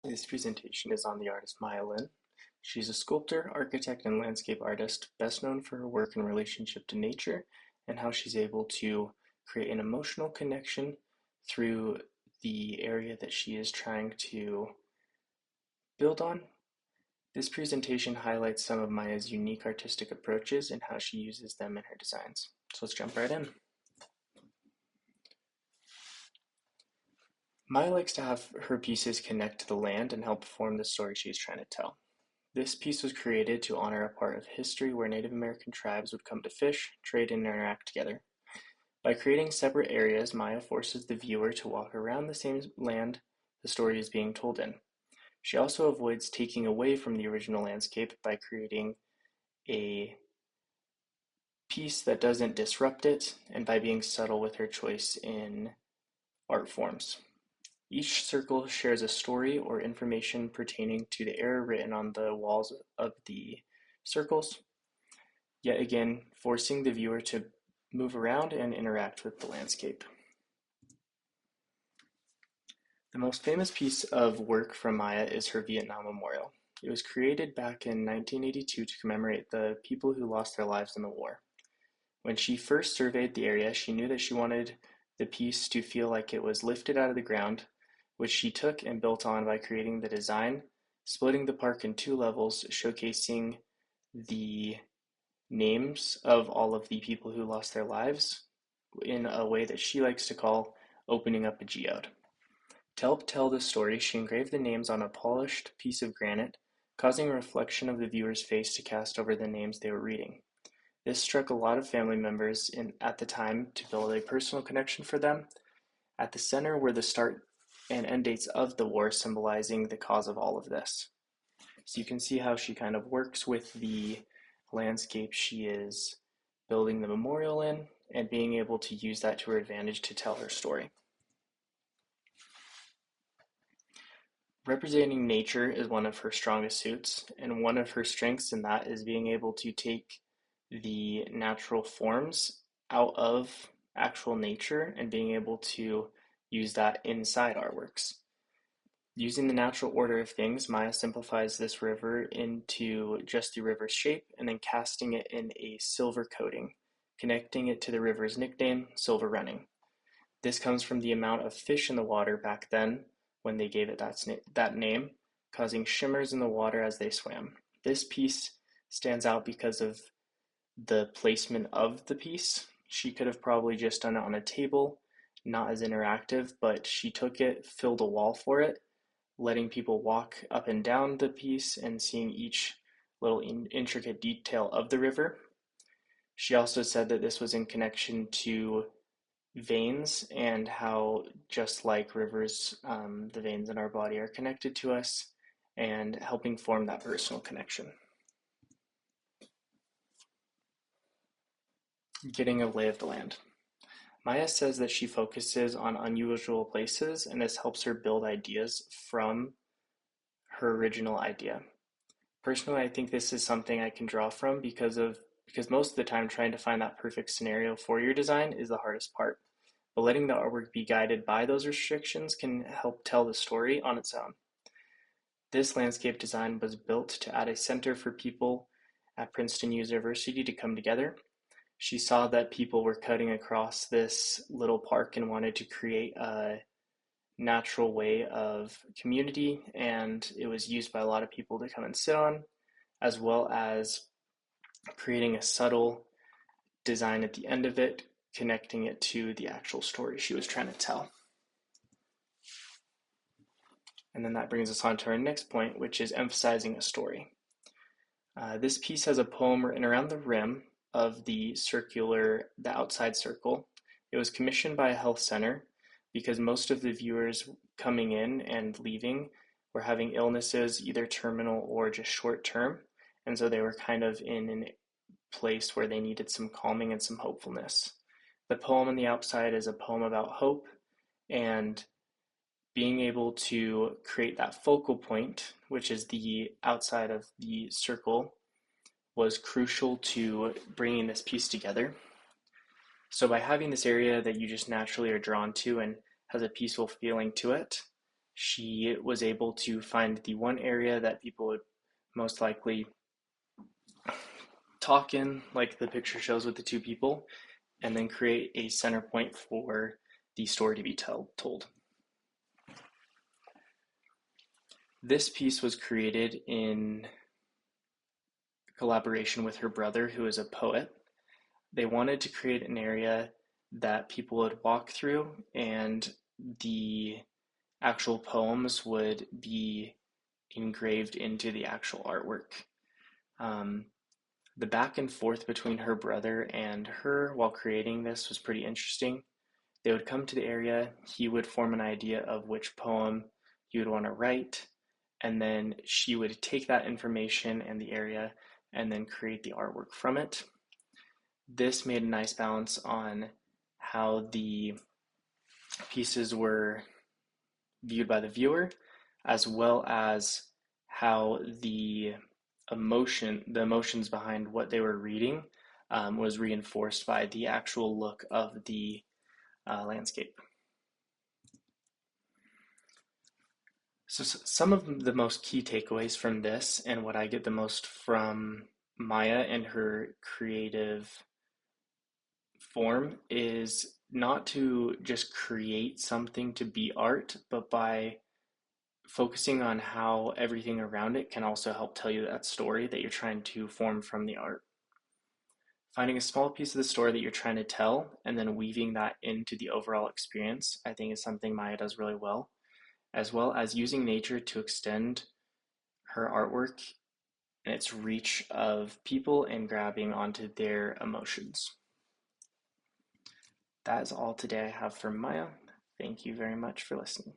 This presentation is on the artist Maya Lin. She's a sculptor, architect, and landscape artist, best known for her work in relationship to nature and how she's able to create an emotional connection through the area that she is trying to build on. This presentation highlights some of Maya's unique artistic approaches and how she uses them in her designs. So let's jump right in. Maya likes to have her pieces connect to the land and help form the story she's trying to tell. This piece was created to honor a part of history where Native American tribes would come to fish, trade, and interact together. By creating separate areas, Maya forces the viewer to walk around the same land the story is being told in. She also avoids taking away from the original landscape by creating a piece that doesn't disrupt it, and by being subtle with her choice in art forms. Each circle shares a story or information pertaining to the era written on the walls of the circles, yet again forcing the viewer to move around and interact with the landscape. The most famous piece of work from Maya is her Vietnam Memorial. It was created back in 1982 to commemorate the people who lost their lives in the war. When she first surveyed the area, she knew that she wanted the piece to feel like it was lifted out of the ground, which she took and built on by creating the design, splitting the park in two levels, showcasing the names of all of the people who lost their lives in a way that she likes to call opening up a geode. To help tell the story, she engraved the names on a polished piece of granite, causing a reflection of the viewer's face to cast over the names they were reading. This struck a lot of family members at the time to build a personal connection for them. At the center were the start and end dates of the war, symbolizing the cause of all of this. So you can see how she kind of works with the landscape she is building the memorial in and being able to use that to her advantage to tell her story. Representing nature is one of her strongest suits, and one of her strengths in that is being able to take the natural forms out of actual nature and being able to use that inside artworks. Using the natural order of things, Maya simplifies this river into just the river's shape and then casting it in a silver coating, connecting it to the river's nickname, Silver Running. This comes from the amount of fish in the water back then when they gave it that name, causing shimmers in the water as they swam. This piece stands out because of the placement of the piece. She could have probably just done it on a table, not as interactive, but she took it, filled a wall for it, letting people walk up and down the piece and seeing each little intricate detail of the river. She also said that this was in connection to veins and how, just like rivers, the veins in our body are connected to us and helping form that personal connection. Getting a lay of the land. Maya says that she focuses on unusual places and this helps her build ideas from her original idea. Personally, I think this is something I can draw from because most of the time trying to find that perfect scenario for your design is the hardest part. But letting the artwork be guided by those restrictions can help tell the story on its own. This landscape design was built to add a center for people at Princeton University to come together. She saw that people were cutting across this little park and wanted to create a natural way of community, and it was used by a lot of people to come and sit on, as well as creating a subtle design at the end of it, connecting it to the actual story she was trying to tell. And then that brings us on to our next point, which is emphasizing a story. This piece has a poem written around the rim of the outside circle. It was commissioned by a health center because most of the viewers coming in and leaving were having illnesses, either terminal or just short term. And so they were kind of in a place where they needed some calming and some hopefulness. The poem on the outside is a poem about hope, and being able to create that focal point, which is the outside of the circle, was crucial to bringing this piece together. So by having this area that you just naturally are drawn to and has a peaceful feeling to it, She was able to find the one area that people would most likely talk in, like the picture shows with the two people, and then create a center point for the story to be told. This piece was created in collaboration with her brother, who is a poet. They wanted to create an area that people would walk through, and the actual poems would be engraved into the actual artwork. Um, the back and forth between her brother and her while creating this was pretty interesting. They would come to the area, he would form an idea of which poem he would want to write, and then she would take that information and the area and then create the artwork from it. This made a nice balance on how the pieces were viewed by the viewer, as well as how the emotions behind what they were reading was reinforced by the actual look of the landscape. So some of the most key takeaways from this, and what I get the most from Maya and her creative form, is not to just create something to be art, but by focusing on how everything around it can also help tell you that story that you're trying to form from the art. Finding a small piece of the story that you're trying to tell and then weaving that into the overall experience, I think, is something Maya does really well as using nature to extend her artwork and its reach of people and grabbing onto their emotions. That is all today I have for Maya. Thank you very much for listening.